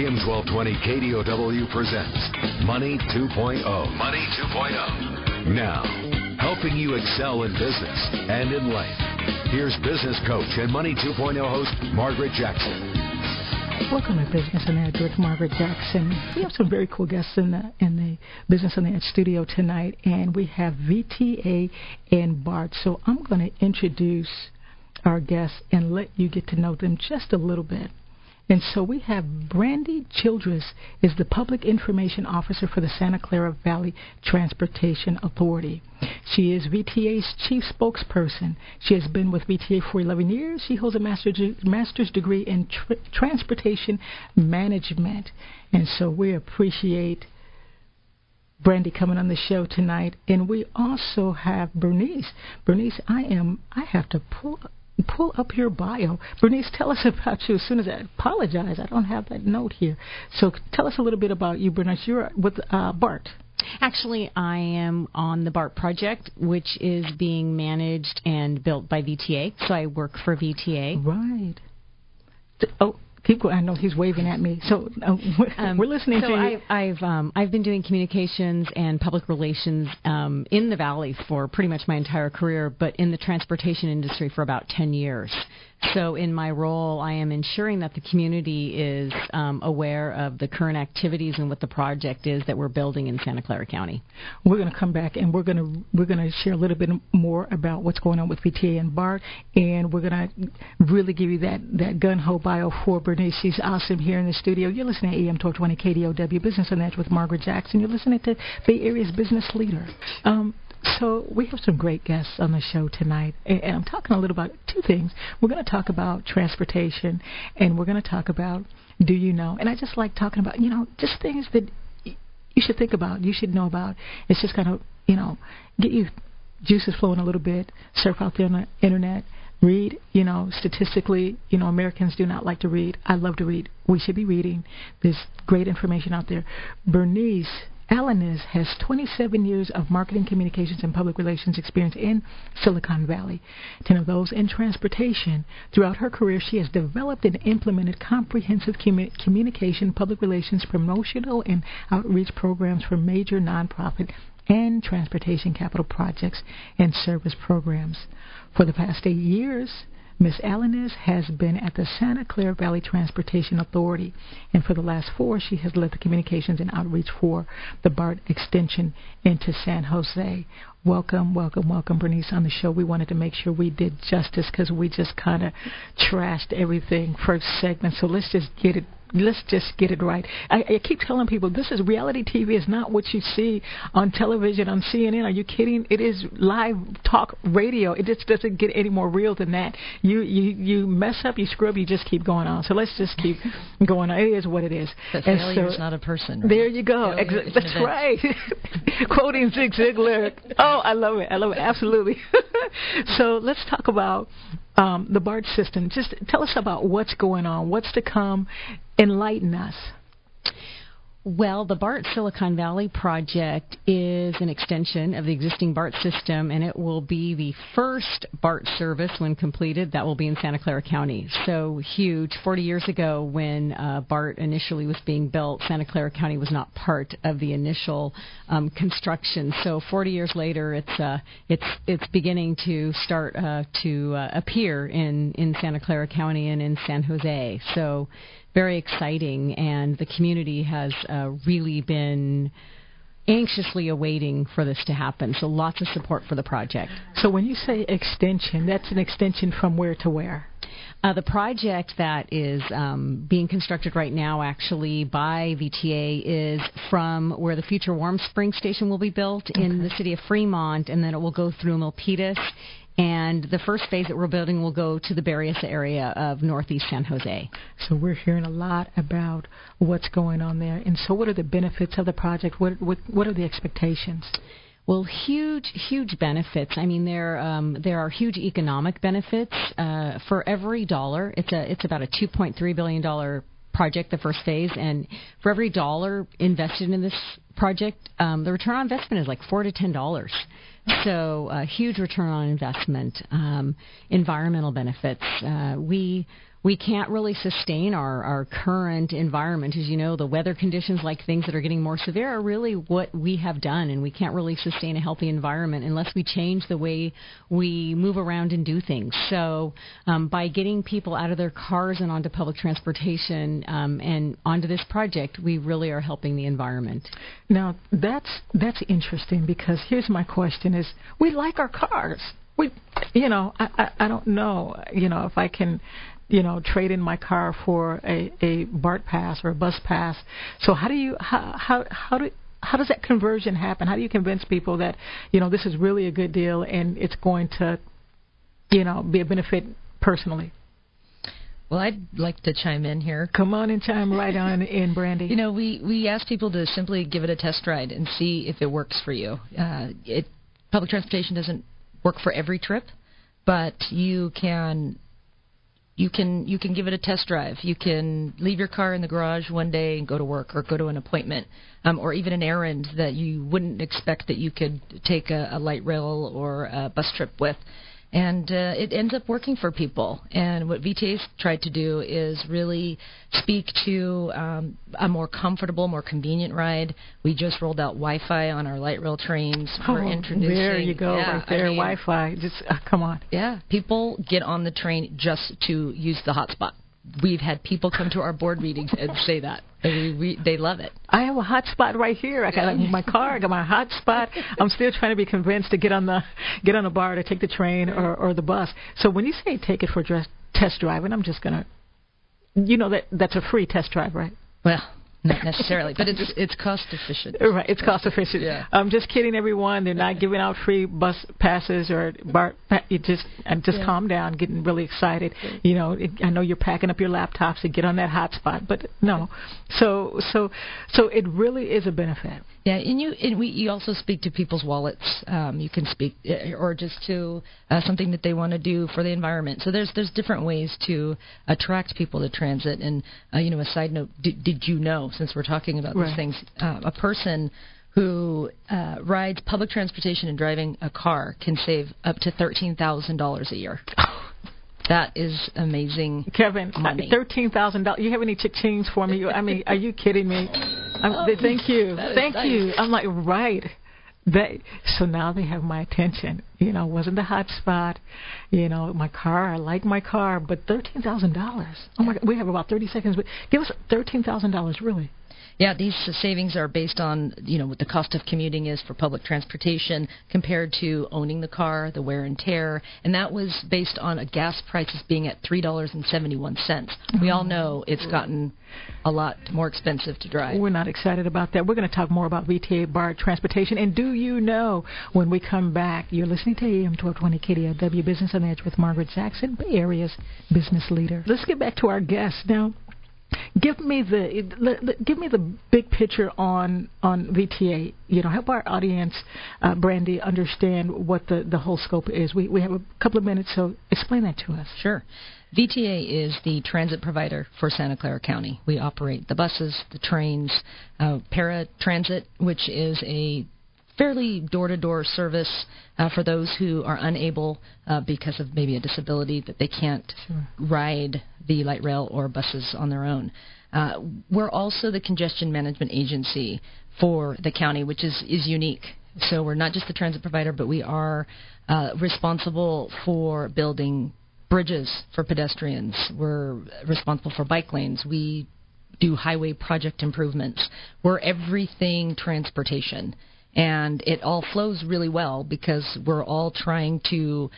AM 1220 KDOW presents Money 2.0. Money 2.0. Now, helping you excel in business and in life. Here's business coach and Money 2.0 host Margaret Jackson. Welcome to Business on the Edge with Margaret Jackson. We have some very cool guests in the Business on the Edge studio tonight, and we have VTA and BART. So I'm going to introduce our guests and let you get to know them just a little bit. And so we have Brandi Childress is the Public Information Officer for the Santa Clara Valley Transportation Authority. She is VTA's Chief Spokesperson. She has been with VTA for 11 years. She holds a master's degree in Transportation Management. And so we appreciate Brandi coming on the show tonight. And we also have Bernice. Bernice, I have to pull up your bio. Bernice, tell us about you. As soon as I apologize, I don't have that note here. So tell us a little bit about you, Bernice. You're with BART. Actually, I am on the BART project, which is being managed and built by VTA. So I work for VTA. Right. Oh, keep going. I know he's waving at me. So we're listening to you. I've been doing communications and public relations in the Valley for pretty much my entire career, but in the transportation industry for about 10 years. So in my role, I am ensuring that the community is aware of the current activities and what the project is that we're building in Santa Clara County. We're going to come back and we're going to share a little bit more about what's going on with VTA and BART, and we're going to really give you that gun-ho bio for Bernice. She's awesome here in the studio. You're listening to AM 1220 KDOW Business on the Edge with Margaret Jackson. You're listening to Bay Area's business leader. So we have some great guests on the show tonight, and I'm talking a little about two things. We're going to talk about transportation, and we're going to talk about do you know. And I just like talking about, just things that you should think about, you should know about. It's just kind of, get you juices flowing a little bit, surf out there on the internet, read. Statistically, Americans do not like to read. I love to read. We should be reading. There's great information out there. Bernice Alaniz has 27 years of marketing, communications, and public relations experience in Silicon Valley, 10 of those in transportation. Throughout her career, she has developed and implemented comprehensive communication, public relations, promotional, and outreach programs for major nonprofit and transportation capital projects and service programs. For the past 8 years, Ms. Alaniz has been at the Santa Clara Valley Transportation Authority, and for the last 4, she has led the communications and outreach for the BART extension into San Jose. Welcome, Bernice, on the show. We wanted to make sure we did justice because we just kind of trashed everything first segment, so let's just get it right. I keep telling people this is reality TV. Is not what you see on television, on CNN. Are you kidding? It is live talk radio. It just doesn't get any more real than that. You mess up, you screw up, you just keep going on. So let's just keep going on. It is what it is. But failure is not a person. Right? There you go. That's right. Quoting Zig Ziglar. Oh, I love it. Absolutely. So let's talk about the BART system. Just tell us about what's going on, what's to come. Enlighten us. Well, the BART Silicon Valley project is an extension of the existing BART system, and it will be the first BART service when completed that will be in Santa Clara County. So huge. 40 years ago when BART initially was being built, Santa Clara County was not part of the initial construction. So 40 years later, it's beginning to start to appear in Santa Clara County and in San Jose. So very exciting, and the community has really been anxiously awaiting for this to happen. So lots of support for the project. So when you say extension, that's an extension from where to where? The project that is being constructed right now, actually, by VTA is from where the future Warm Springs station will be built in the city of Fremont, and then it will go through Milpitas. And the first phase that we're building will go to the Bernice area of northeast San Jose. So we're hearing a lot about what's going on there. And so what are the benefits of the project? What are the expectations? Well, huge benefits. I mean, there are huge economic benefits. For every dollar, it's about a $2.3 billion project, the first phase, and for every dollar invested in this project, the return on investment is like $4 to $10. So huge return on investment. Environmental benefits. We we can't really sustain our current environment. As you know, the weather conditions, like things that are getting more severe, are really what we have done, and we can't really sustain a healthy environment unless we change the way we move around and do things. So by getting people out of their cars and onto public transportation and onto this project, we really are helping the environment. Now, that's interesting, because here's my question is, we like our cars. I don't know, if I can, trade in my car for a BART pass or a bus pass. So how does that conversion happen? How do you convince people that, this is really a good deal and it's going to, be a benefit personally? Well, I'd like to chime in here. Come on and chime right on in, Brandi. We ask people to simply give it a test ride and see if it works for you. Public transportation doesn't work for every trip, but you can give it a test drive. You can leave your car in the garage one day and go to work or go to an appointment, or even an errand that you wouldn't expect that you could take a light rail or a bus trip with. And it ends up working for people. And what VTA's tried to do is really speak to a more comfortable, more convenient ride. We just rolled out Wi-Fi on our light rail trains. We're introducing. There you go, right there, Wi-Fi. Just come on. Yeah, people get on the train just to use the hotspot. We've had people come to our board meetings and say that. They love it. I have a hot spot right here. I got my car. I got my hot spot. I'm still trying to be convinced to get on the bar to take the train or the bus. So when you say take it for test drive, and I'm just gonna, that's a free test drive, right? Well, not necessarily, but it's cost efficient. Right, it's cost efficient. Yeah. I'm just kidding, everyone. They're not giving out free bus passes or BART. Just calm down, getting really excited. I know you're packing up your laptops to get on that hot spot, but no. So it really is a benefit. Yeah, and you also speak to people's wallets. You can speak, or just to something that they want to do for the environment. So there's different ways to attract people to transit. And a side note, did you know, since we're talking about these things, a person who rides public transportation and driving a car can save up to $13,000 a year. That is amazing, Kevin. Money. $13,000. You have any cha-chings for me? I mean, are you kidding me? Thank you. Thank you. I'm like, right. So now they have my attention. Wasn't the hot spot. My car. I like my car, but $13,000. Oh my God. We have about 30 seconds. But give us $13,000, really. Yeah, these savings are based on, what the cost of commuting is for public transportation compared to owning the car, the wear and tear. And that was based on gas prices being at $3.71. We all know it's gotten a lot more expensive to drive. We're not excited about that. We're going to talk more about VTA BART transportation. And do you know, when we come back, you're listening to AM 1220 KDOW Business on the Edge with Margaret Jackson, Bay Area's business leader. Let's get back to our guests now. Give me the big picture on VTA. Help our audience, Brandi, understand what the whole scope is. We have a couple of minutes, so explain that to us. Sure. VTA is the transit provider for Santa Clara County. We operate the buses, the trains, paratransit, which is a fairly door-to-door service for those who are unable, because of maybe a disability, that they can't ride the light rail or buses on their own. We're also the congestion management agency for the county, which is unique. So we're not just the transit provider, but we are responsible for building bridges for pedestrians. We're responsible for bike lanes. We do highway project improvements. We're everything transportation. And it all flows really well because we're all trying to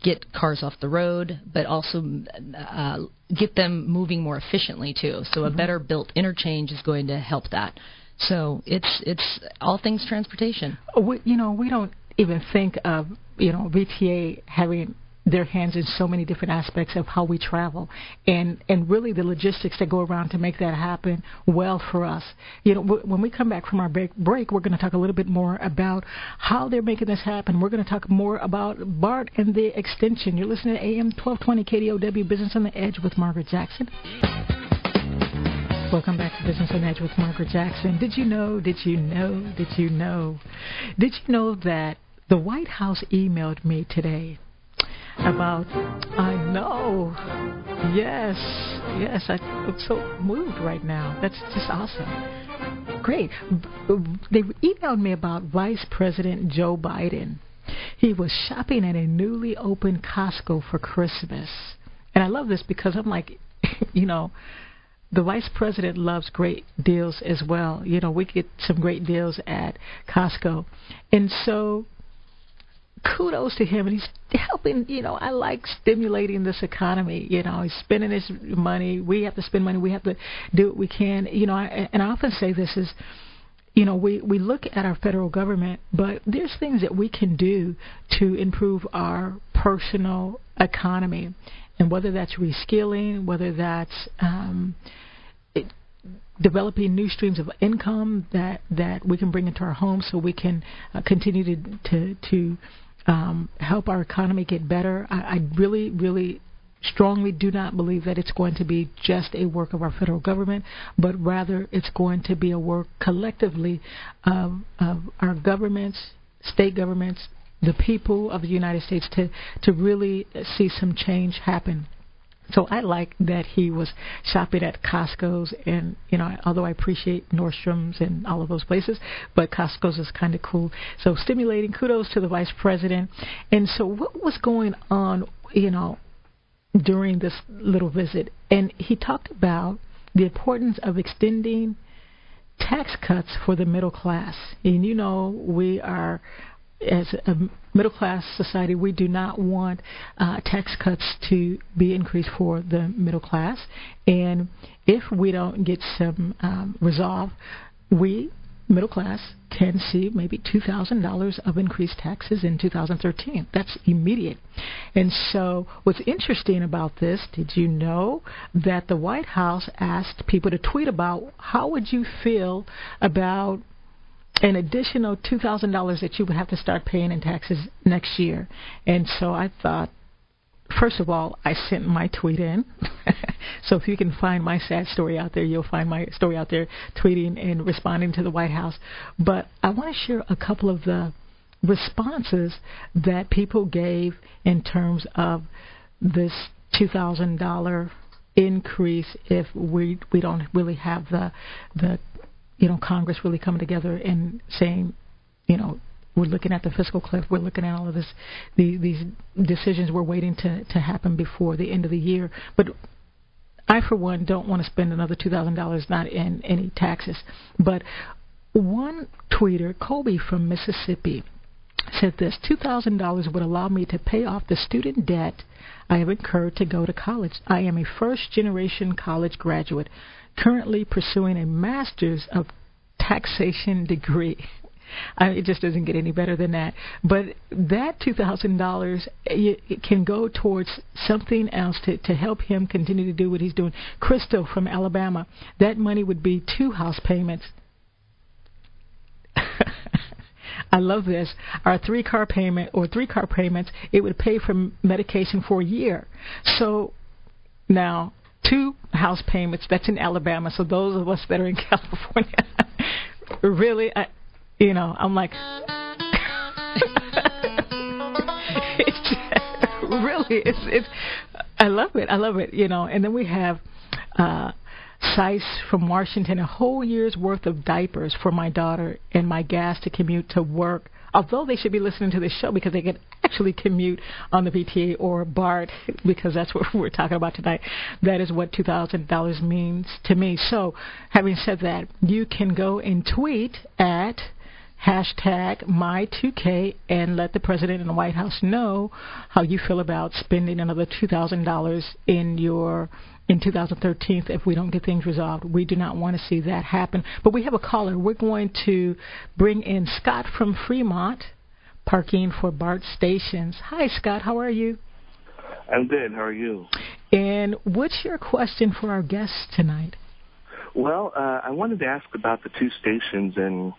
get cars off the road, but also get them moving more efficiently, too. So a better built interchange is going to help that. So it's all things transportation. We don't even think of, VTA having their hands in so many different aspects of how we travel, and really the logistics that go around to make that happen well for us. When we come back from our break, we're going to talk a little bit more about how they're making this happen. We're going to talk more about BART and the extension. You're listening to AM 1220 KDOW Business on the Edge with Margaret Jackson. Welcome back to Business on the Edge with Margaret Jackson. Did you know that the White House emailed me today about, I know, yes, I'm so moved right now. That's just awesome. Great. They emailed me about Vice President Joe Biden. He was shopping at a newly opened Costco for Christmas. And I love this because I'm like, the Vice President loves great deals as well. We get some great deals at Costco. And so kudos to him, and he's helping. I like stimulating this economy. He's spending his money. We have to spend money. We have to do what we can. And I often say this is, we look at our federal government, but there's things that we can do to improve our personal economy, and whether that's reskilling, whether that's developing new streams of income that we can bring into our homes, so we can continue to help our economy get better. I really, really strongly do not believe that it's going to be just a work of our federal government, but rather it's going to be a work collectively of our governments, state governments, the people of the United States to really see some change happen. So I like that he was shopping at Costco's, and, although I appreciate Nordstrom's and all of those places, but Costco's is kind of cool. So stimulating, kudos to the Vice President. And so what was going on, during this little visit? And he talked about the importance of extending tax cuts for the middle class. And, we are, as a middle-class society, we do not want tax cuts to be increased for the middle class. And if we don't get some resolve, we, middle class, can see maybe $2,000 of increased taxes in 2013. That's immediate. And so what's interesting about this, did you know that the White House asked people to tweet about how would you feel about an additional $2,000 that you would have to start paying in taxes next year? And so I thought, first of all, I sent my tweet in. So if you can find my sad story out there, you'll find my story out there, tweeting and responding to the White House. But I want to share a couple of the responses that people gave in terms of this $2,000 increase if we don't really have the Congress really coming together and saying, we're looking at the fiscal cliff, we're looking at all of this, these decisions we're waiting to happen before the end of the year. But I, for one, don't want to spend another $2,000 not in any taxes. But one tweeter, Colby from Mississippi, said this: $2,000 would allow me to pay off the student debt I have incurred to go to college. I am a first-generation college graduate, currently pursuing a master's of taxation degree. It just doesn't get any better than that. But that $2,000 it can go towards something else to help him continue to do what he's doing. Crystal from Alabama, that money would be 2 house payments. I love this. Our 3-car payment or 3-car payments, it would pay for medication for a year. So now 2 house payments, that's in Alabama. So those of us that are in California, really, I'm like, it's I love it, And then we have Sice from Washington, a whole year's worth of diapers for my daughter and my gas to commute to work. Although they should be listening to this show because they can actually commute on the VTA or BART, because that's what we're talking about tonight. That is what $2,000 means to me. So having said that, you can go and tweet at #My2K and let the President and the White House know how you feel about spending another $2,000 in 2013 if we don't get things resolved. We do not want to see that happen. But we have a caller. We're going to bring in Scott from Fremont, parking for BART stations. Hi, Scott. How are you? I'm good. How are you? And what's your question for our guests tonight? Well, I wanted to ask about the 2 stations and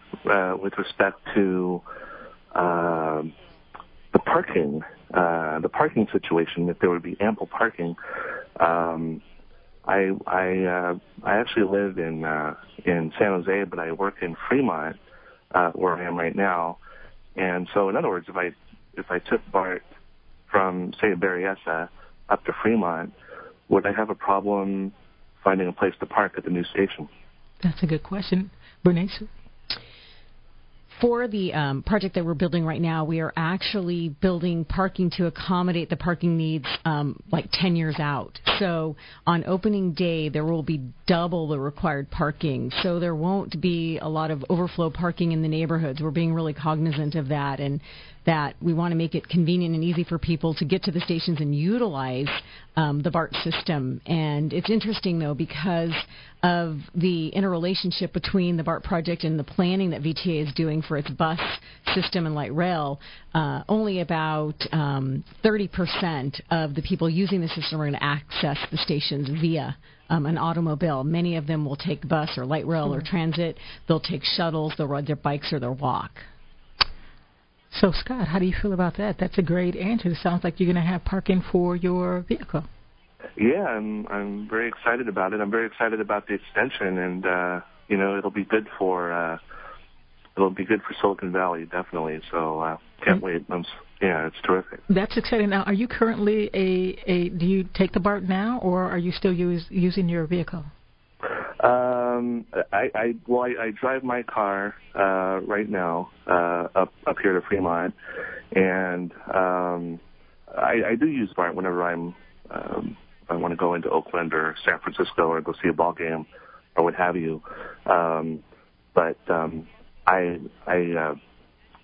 with respect to the parking situation, if there would be ample parking. I actually live in San Jose, but I work in Fremont, where I am right now. And so, in other words, if I took BART from, say, Bernice up to Fremont, would I have a problem finding a place to park at the new station? That's a good question. Bernice? For the project that we're building right now, we are actually building parking to accommodate the parking needs like 10 years out. So on opening day, there will be double the required parking. So there won't be a lot of overflow parking in the neighborhoods. We're being really cognizant of that, and that we want to make it convenient and easy for people to get to the stations and utilize the BART system. And it's interesting, though, because of the interrelationship between the BART project and the planning that VTA is doing for its bus system and light rail, only about 30% of the people using the system are going to access the stations via an automobile. Many of them will take bus or light rail or transit. They'll take shuttles. They'll ride their bikes or they'll walk. So, Scott, how do you feel about that? That's a great answer. It sounds like you're going to have parking for your vehicle. Yeah, I'm very excited about it. I'm very excited about the extension, and it'll be good for Silicon Valley, definitely. So can't wait. It's terrific. That's exciting. Now, are you currently do you take the BART now, or are you still using your vehicle? I drive my car right now up here to Fremont, and I do use BART whenever I want to go into Oakland or San Francisco or go see a ball game or what have you. But I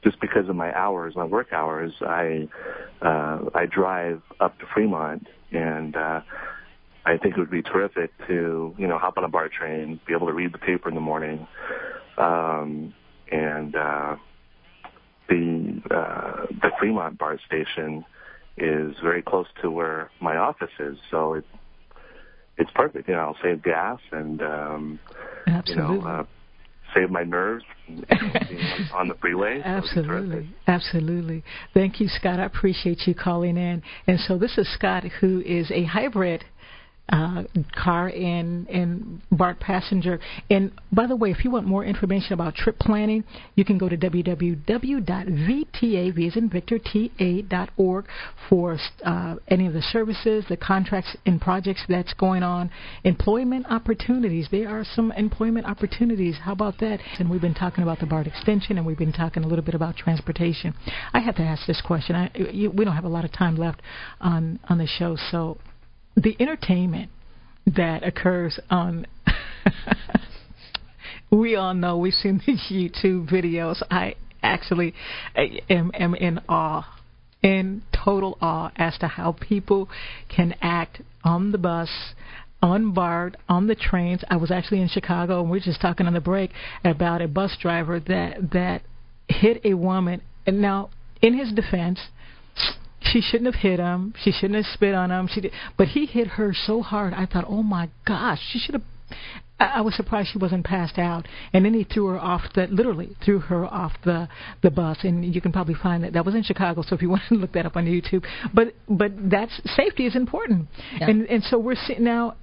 just because of my hours, my work hours, I drive up to Fremont, and I think it would be terrific to, hop on a BART train, be able to read the paper in the morning, and the Fremont BART station is very close to where my office is, so it's perfect. I'll save gas and save my nerves being on the freeway. Absolutely. Thank you, Scott. I appreciate you calling in. And so this is Scott, who is a hybrid car and BART passenger. And by the way, if you want more information about trip planning, you can go to www.vta.org for any of the services, the contracts and projects that's going on. Employment opportunities. There are some employment opportunities. How about that? And we've been talking about the BART extension, and we've been talking a little bit about transportation. I have to ask this question. We don't have a lot of time left on the show, so the entertainment that occurs on, we all know, we've seen these YouTube videos. I actually am in awe, in total awe, as to how people can act on the bus, on BART, on the trains. I was actually in Chicago, and we were just talking on the break about a bus driver that hit a woman. And now, in his defense, she shouldn't have hit him. She shouldn't have spit on him. But he hit her so hard, I thought, oh, my gosh, she should have. I was surprised she wasn't passed out. And then he literally threw her off the bus. And you can probably find that. That was in Chicago, so if you want to look that up on YouTube. But safety is important. Yeah. And so we're sitting now,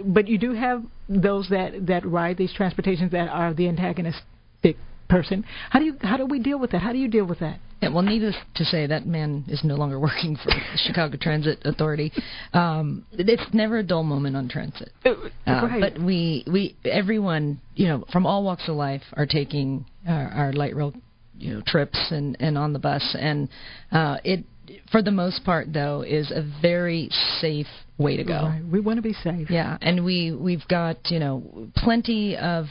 but you do have those that ride these transportations that are the antagonistic person. How do we deal with that? How do you deal with that? Yeah, well, needless to say, that man is no longer working for the Chicago Transit Authority. It's never a dull moment on transit. Right. But everyone, from all walks of life are taking our light rail, trips and on the bus, and it, for the most part, though, is a very safe way to go. Right. We want to be safe. Yeah, and we've got plenty of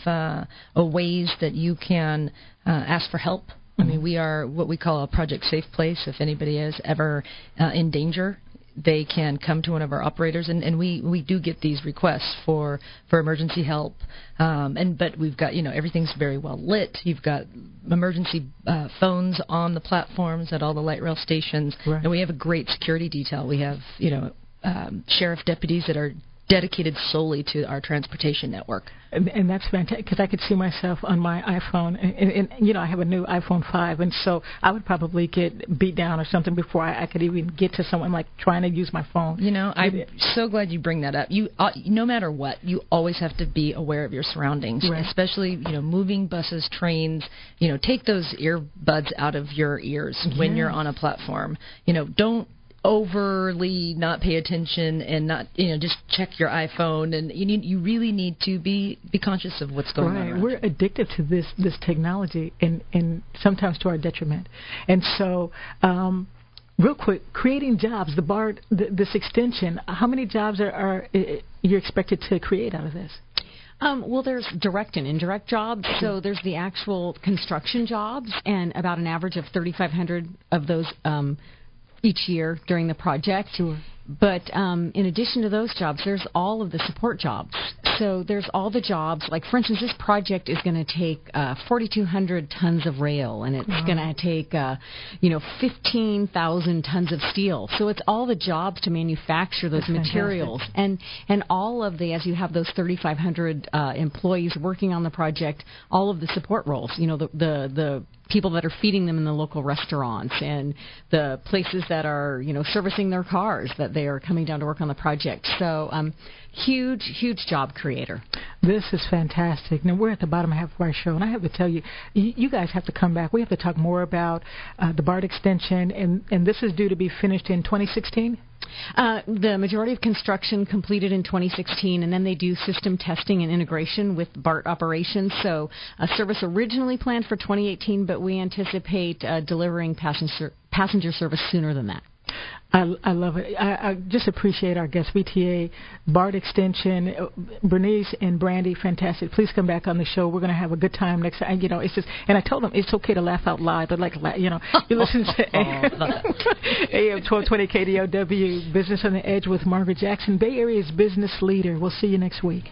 ways that you can ask for help. I mean, we are what we call a project safe place. If anybody is ever in danger, they can come to one of our operators, and we do get these requests for emergency help. But we've got, everything's very well lit. You've got emergency phones on the platforms at all the light rail stations, right. And we have a great security detail. We have, sheriff deputies that are dedicated solely to our transportation network. And that's fantastic, because I could see myself on my iPhone, and I have a new iPhone 5, and so I would probably get beat down or something before I could even get to someone, like, trying to use my phone. I'm so glad you bring that up. No matter what, you always have to be aware of your surroundings, right. Especially, moving buses, trains. Take those earbuds out of your ears when you're on a platform. Don't overly not pay attention and not, just check your iPhone, and you really need to be conscious of what's going on. We're addicted to this technology, and sometimes to our detriment. And so, real quick, creating jobs, the BART, this extension, how many jobs are you expected to create out of this? Well, there's direct and indirect jobs. So there's the actual construction jobs, and about an average of 3,500 of those each year during the project. Sure. But in addition to those jobs, there's all of the support jobs. So there's all the jobs. Like, for instance, this project is going to take 4,200 tons of rail, and it's going to take 15,000 tons of steel. So it's all the jobs to manufacture those materials, and all of the, as you have those 3,500 employees working on the project, all of the support roles. The people that are feeding them in the local restaurants, and the places that are, servicing their cars, that they are coming down to work on the project. So huge job creator. This is fantastic. Now, we're at the bottom half of our show, and I have to tell you, you guys have to come back. We have to talk more about the BART extension, and this is due to be finished in 2016? The majority of construction completed in 2016, and then they do system testing and integration with BART operations. So service originally planned for 2018, but we anticipate delivering passenger service sooner than that. I love it. I just appreciate our guests, VTA BART extension, Bernice and Brandi, fantastic. Please come back on the show. We're going to have a good time next time. It's just, and I told them it's okay to laugh out loud, but you listen to AM 1220 KDOW, Business on the Edge with Margaret Jackson, Bay Area's business leader. We'll see you next week.